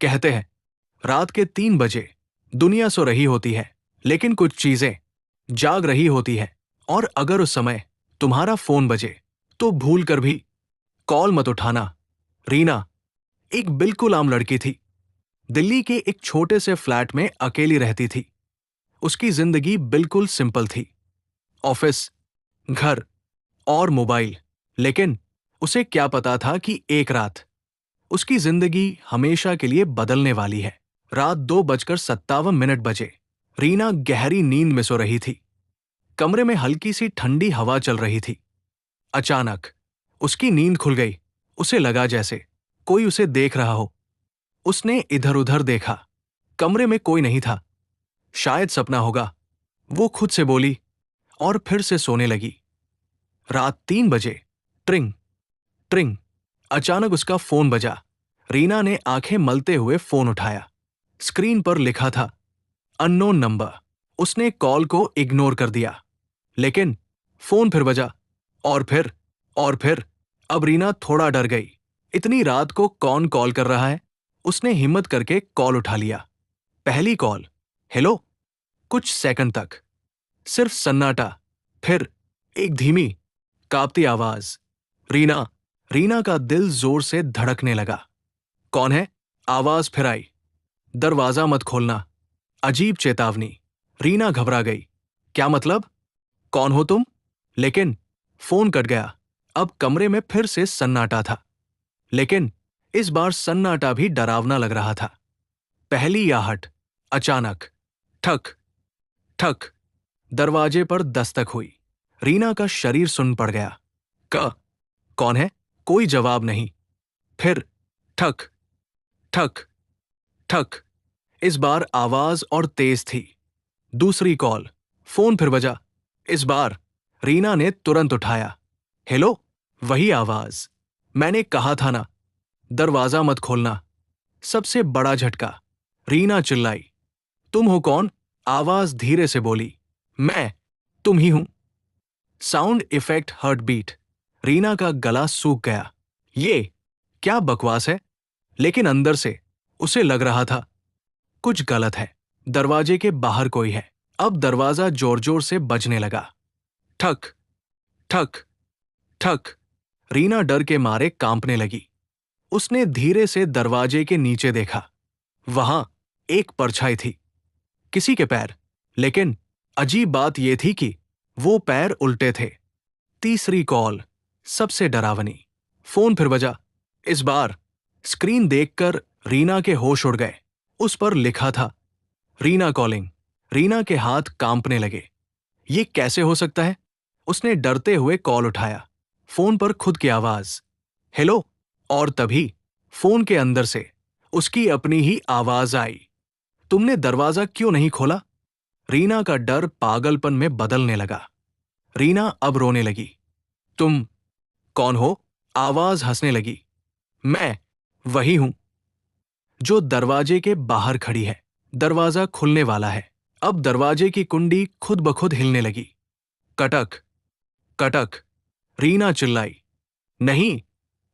कहते हैं रात के 3 बजे दुनिया सो रही होती है, लेकिन कुछ चीजें जाग रही होती है। और अगर उस समय तुम्हारा फोन बजे तो भूल कर भी कॉल मत उठाना। रीना एक बिल्कुल आम लड़की थी। दिल्ली के एक छोटे से फ्लैट में अकेली रहती थी। उसकी जिंदगी बिल्कुल सिंपल थी, ऑफिस, घर और मोबाइल। लेकिन उसे क्या पता था कि एक रात उसकी जिंदगी हमेशा के लिए बदलने वाली है। रात 2:57 बजे रीना गहरी नींद में सो रही थी। कमरे में हल्की सी ठंडी हवा चल रही थी। अचानक उसकी नींद खुल गई। उसे लगा जैसे कोई उसे देख रहा हो। उसने इधर उधर देखा, कमरे में कोई नहीं था। शायद सपना होगा, वो खुद से बोली और फिर से सोने लगी। रात 3 बजे ट्रिंग ट्रिंग, अचानक उसका फोन बजा। रीना ने आंखें मलते हुए फोन उठाया। स्क्रीन पर लिखा था अननोन नंबर। उसने कॉल को इग्नोर कर दिया, लेकिन फोन फिर बजा और फिर। अब रीना थोड़ा डर गई। इतनी रात को कौन कॉल कर रहा है? उसने हिम्मत करके कॉल उठा लिया। पहली कॉल, हेलो। कुछ सेकंड तक सिर्फ सन्नाटा, फिर एक धीमी कांपती आवाज, रीना। रीना का दिल जोर से धड़कने लगा। कौन है? आवाज फिर आई, दरवाजा मत खोलना। अजीब चेतावनी। रीना घबरा गई। क्या मतलब? कौन हो तुम? लेकिन फोन कट गया। अब कमरे में फिर से सन्नाटा था, लेकिन इस बार सन्नाटा भी डरावना लग रहा था। पहली आहट, अचानक ठक ठक, दरवाजे पर दस्तक हुई। रीना का शरीर सुन्न पड़ गया। कौन है? कोई जवाब नहीं। फिर ठक ठक ठक। इस बार आवाज और तेज थी। दूसरी कॉल, फोन फिर बजा। इस बार रीना ने तुरंत उठाया। हेलो। वही आवाज, मैंने कहा था ना, दरवाजा मत खोलना। सबसे बड़ा झटका, रीना चिल्लाई, तुम हो कौन? आवाज धीरे से बोली, मैं तुम ही हूं। Sound effect heartbeat. Reena का गला सूख गया। ये क्या बकवास है? लेकिन अंदर से उसे लग रहा था कुछ गलत है। दरवाजे के बाहर कोई है। अब दरवाजा जोर जोर से बजने लगा। ठक ठक ठक। रीना डर के मारे कांपने लगी। उसने धीरे से दरवाजे के नीचे देखा। वहां एक परछाई थी, किसी के पैर। लेकिन अजीब बात यह थी कि वो पैर उल्टे थे। तीसरी कॉल, सबसे डरावनी। फोन फिर बजा। इस बार स्क्रीन देखकर रीना के होश उड़ गए। उस पर लिखा था रीना कॉलिंग। रीना के हाथ कांपने लगे। ये कैसे हो सकता है? उसने डरते हुए कॉल उठाया। फोन पर खुद की आवाज, हेलो। और तभी फोन के अंदर से उसकी अपनी ही आवाज आई, तुमने दरवाजा क्यों नहीं खोला? रीना का डर पागलपन में बदलने लगा। रीना अब रोने लगी। तुम कौन हो? आवाज हंसने लगी। मैं वही हूं जो दरवाजे के बाहर खड़ी है। दरवाजा खुलने वाला है। अब दरवाजे की कुंडी खुद ब खुद हिलने लगी। कटक कटक, रीना चिल्लाई। नहीं।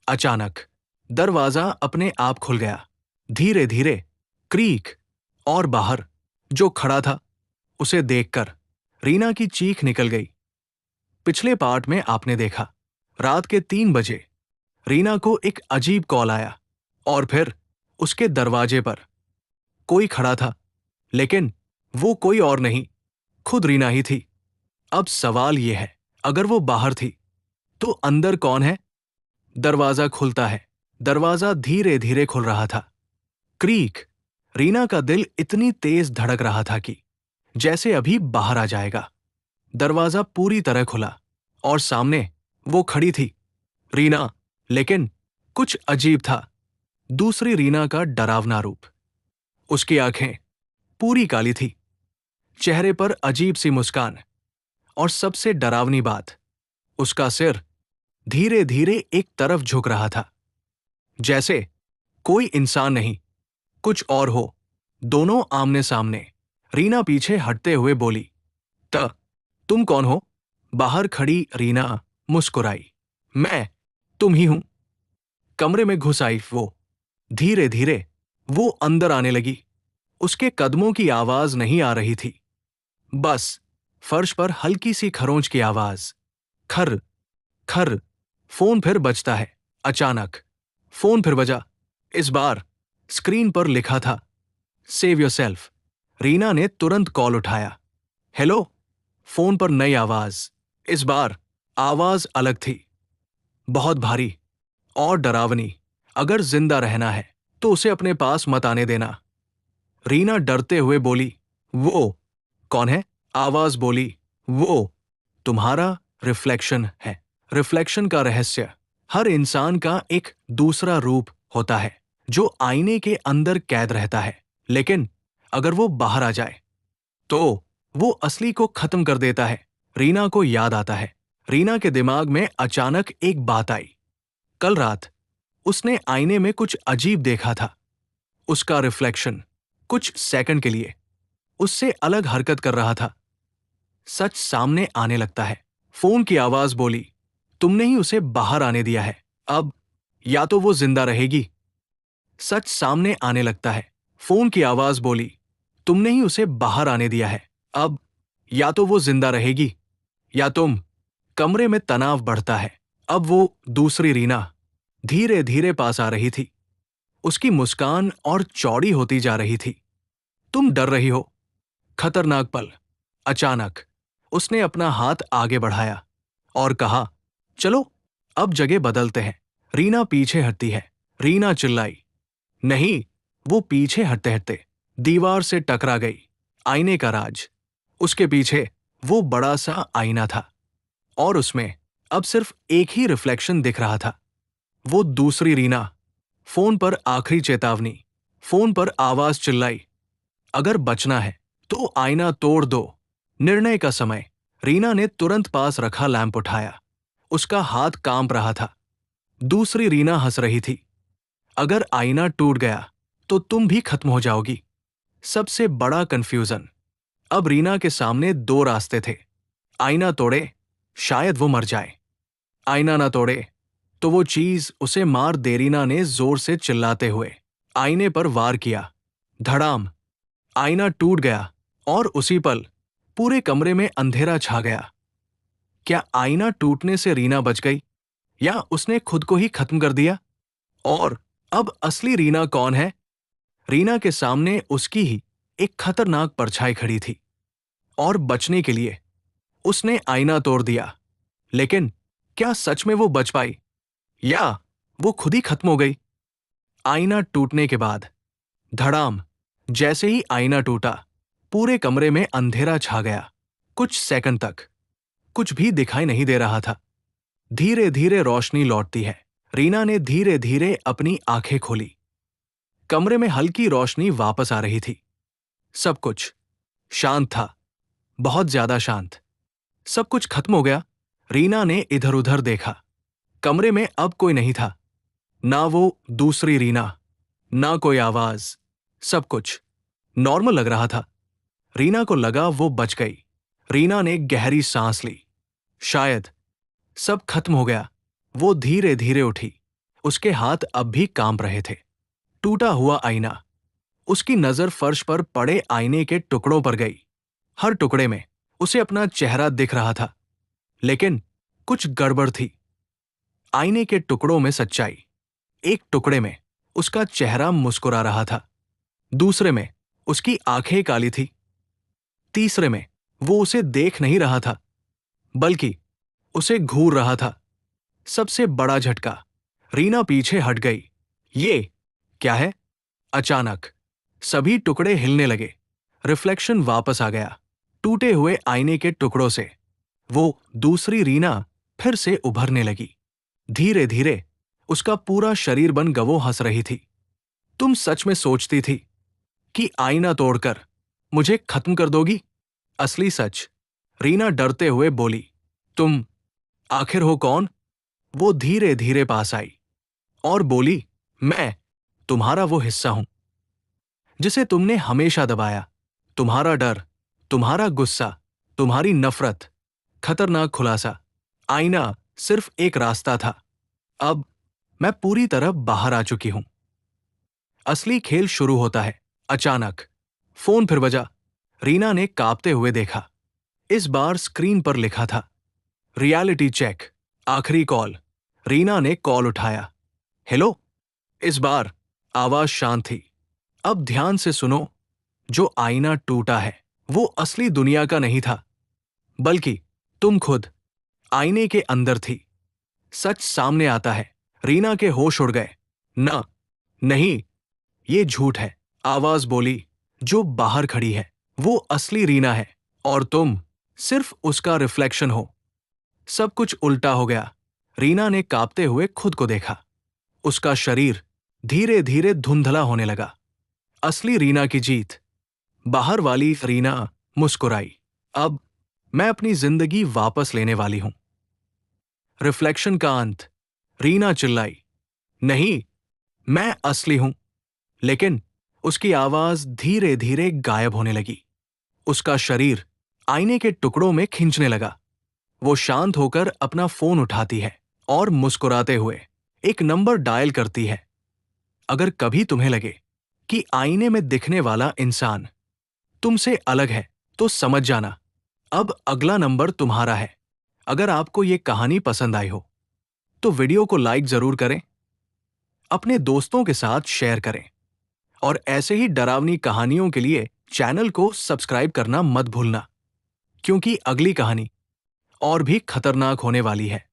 अचानक दरवाजा अपने आप खुल गया, धीरे धीरे, क्रीक। और बाहर जो खड़ा था, उसे देखकर रीना की चीख निकल गई। पिछले पार्ट में आपने देखा, रात के 3 बजे रीना को एक अजीब कॉल आया और फिर उसके दरवाजे पर कोई खड़ा था। लेकिन वो कोई और नहीं, खुद रीना ही थी। अब सवाल यह है, अगर वो बाहर थी तो अंदर कौन है? दरवाजा खुलता है। दरवाजा धीरे धीरे खुल रहा था। क्रीक। रीना का दिल इतनी तेज धड़क रहा था कि जैसे अभी बाहर आ जाएगा। दरवाजा पूरी तरह खुला और सामने वो खड़ी थी, रीना। लेकिन कुछ अजीब था। दूसरी रीना का डरावना रूप। उसकी आंखें पूरी काली थी, चेहरे पर अजीब सी मुस्कान, और सबसे डरावनी बात, उसका सिर धीरे धीरे एक तरफ झुक रहा था, जैसे कोई इंसान नहीं, कुछ और हो। दोनों आमने सामने। रीना पीछे हटते हुए बोली, तुम कौन हो? बाहर खड़ी रीना मुस्कुराई। मैं तुम ही हूं। कमरे में घुस आई वो। धीरे धीरे वो अंदर आने लगी। उसके कदमों की आवाज नहीं आ रही थी, बस फर्श पर हल्की सी खरोंच की आवाज। खर खर। फोन फिर बजता है। अचानक फोन फिर बजा। इस बार स्क्रीन पर लिखा था, सेव योरसेल्फ। रीना ने तुरंत कॉल उठाया। हेलो। फोन पर नई आवाज। इस बार आवाज अलग थी, बहुत भारी और डरावनी। अगर जिंदा रहना है तो उसे अपने पास मत आने देना। रीना डरते हुए बोली, वो कौन है? आवाज बोली, वो तुम्हारा रिफ्लेक्शन है। रिफ्लेक्शन का रहस्य, हर इंसान का एक दूसरा रूप होता है जो आईने के अंदर कैद रहता है, लेकिन अगर वो बाहर आ जाए तो वो असली को खत्म कर देता है। रीना को याद आता है। रीना के दिमाग में अचानक एक बात आई। कल रात उसने आईने में कुछ अजीब देखा था। उसका रिफ्लेक्शन कुछ सेकंड के लिए उससे अलग हरकत कर रहा था। सच सामने आने लगता है। फोन की आवाज बोली, तुमने ही उसे बाहर आने दिया है। अब या तो वो जिंदा रहेगी। सच सामने आने लगता है। फोन की आवाज बोली, तुमने ही उसे बाहर आने दिया है। अब या तो वो जिंदा रहेगी या तुम। कमरे में तनाव बढ़ता है। अब वो दूसरी रीना धीरे धीरे पास आ रही थी। उसकी मुस्कान और चौड़ी होती जा रही थी। तुम डर रही हो। खतरनाक पल। अचानक उसने अपना हाथ आगे बढ़ाया और कहा, चलो अब जगह बदलते हैं। रीना पीछे हटती है। रीना चिल्लाई, नहीं। वो पीछे हटते हटते दीवार से टकरा गई। आईने का राज। उसके पीछे वो बड़ा सा आईना था और उसमें अब सिर्फ एक ही रिफ्लेक्शन दिख रहा था। वो दूसरी रीना। फोन पर आखिरी चेतावनी। फोन पर आवाज चिल्लाई, अगर बचना है तो आईना तोड़ दो। निर्णय का समय। रीना ने तुरंत पास रखा लैंप उठाया। उसका हाथ कांप रहा था। दूसरी रीना हंस रही थी। अगर आईना टूट गया तो तुम भी खत्म हो जाओगी। सबसे बड़ा कंफ्यूजन। अब रीना के सामने दो रास्ते थे। आईना तोड़े, शायद वो मर जाए। आईना ना तोड़े तो वो चीज उसे मार दे। रीना ने जोर से चिल्लाते हुए आईने पर वार किया। धड़ाम। आईना टूट गया और उसी पल पूरे कमरे में अंधेरा छा गया। क्या आईना टूटने से रीना बच गई या उसने खुद को ही खत्म कर दिया? और अब असली रीना कौन है? रीना के सामने उसकी ही एक खतरनाक परछाई खड़ी थी और बचने के लिए उसने आईना तोड़ दिया। लेकिन क्या सच में वो बच पाई या वो खुद ही खत्म हो गई? आईना टूटने के बाद धड़ाम। जैसे ही आईना टूटा, पूरे कमरे में अंधेरा छा गया। कुछ सेकंड तक कुछ भी दिखाई नहीं दे रहा था। धीरे धीरे रोशनी लौटती है। रीना ने धीरे धीरे अपनी आंखें खोली। कमरे में हल्की रोशनी वापस आ रही थी। सब कुछ शांत था, बहुत ज्यादा शांत। सब कुछ खत्म हो गया। रीना ने इधर उधर देखा। कमरे में अब कोई नहीं था। ना वो दूसरी रीना, ना कोई आवाज। सब कुछ नॉर्मल लग रहा था। रीना को लगा वो बच गई। रीना ने गहरी सांस ली। शायद सब खत्म हो गया। वो धीरे धीरे उठी। उसके हाथ अब भी कांप रहे थे। टूटा हुआ आईना। उसकी नजर फर्श पर पड़े आईने के टुकड़ों पर गई। हर टुकड़े में उसे अपना चेहरा दिख रहा था, लेकिन कुछ गड़बड़ थी। आईने के टुकड़ों में सच्चाई। एक टुकड़े में उसका चेहरा मुस्कुरा रहा था, दूसरे में उसकी आंखें काली थी, तीसरे में वो उसे देख नहीं रहा था बल्कि उसे घूर रहा था। सबसे बड़ा झटका, रीना पीछे हट गई। ये क्या है? अचानक सभी टुकड़े हिलने लगे। रिफ्लेक्शन वापस आ गया। टूटे हुए आईने के टुकड़ों से वो दूसरी रीना फिर से उभरने लगी। धीरे धीरे उसका पूरा शरीर बन गवो हंस रही थी। तुम सच में सोचती थी कि आईना तोड़कर मुझे खत्म कर दोगी? असली सच। रीना डरते हुए बोली, तुम आखिर हो कौन? वो धीरे धीरे पास आई और बोली, मैं तुम्हारा वो हिस्सा हूं जिसे तुमने हमेशा दबाया। तुम्हारा डर, तुम्हारा गुस्सा, तुम्हारी नफरत। खतरनाक खुलासा। आईना सिर्फ एक रास्ता था। अब मैं पूरी तरह बाहर आ चुकी हूं। असली खेल शुरू होता है। अचानक फोन फिर बजा। रीना ने कांपते हुए देखा। इस बार स्क्रीन पर लिखा था, रियलिटी चेक, आखिरी कॉल। रीना ने कॉल उठाया। हेलो। इस बार आवाज शांत थी। अब ध्यान से सुनो। जो आईना टूटा है वो असली दुनिया का नहीं था, बल्कि तुम खुद आईने के अंदर थी। सच सामने आता है। रीना के होश उड़ गए। ना, नहीं, ये झूठ है। आवाज बोली, जो बाहर खड़ी है वो असली रीना है और तुम सिर्फ उसका रिफ्लेक्शन हो। सब कुछ उल्टा हो गया। रीना ने कांपते हुए खुद को देखा। उसका शरीर धीरे धीरे धुंधला होने लगा। असली रीना की जीत। बाहर वाली रीना मुस्कुराई। अब मैं अपनी जिंदगी वापस लेने वाली हूं। रिफ्लेक्शन का अंत। रीना चिल्लाई, नहीं, मैं असली हूं। लेकिन उसकी आवाज धीरे धीरे गायब होने लगी। उसका शरीर आईने के टुकड़ों में खींचने लगा। वो शांत होकर अपना फोन उठाती है और मुस्कुराते हुए एक नंबर डायल करती है। अगर कभी तुम्हें लगे कि आईने में दिखने वाला इंसान तुमसे अलग है, तो समझ जाना, अब अगला नंबर तुम्हारा है। अगर आपको ये कहानी पसंद आई हो तो वीडियो को लाइक जरूर करें, अपने दोस्तों के साथ शेयर करें और ऐसे ही डरावनी कहानियों के लिए चैनल को सब्सक्राइब करना मत भूलना, क्योंकि अगली कहानी और भी खतरनाक होने वाली है।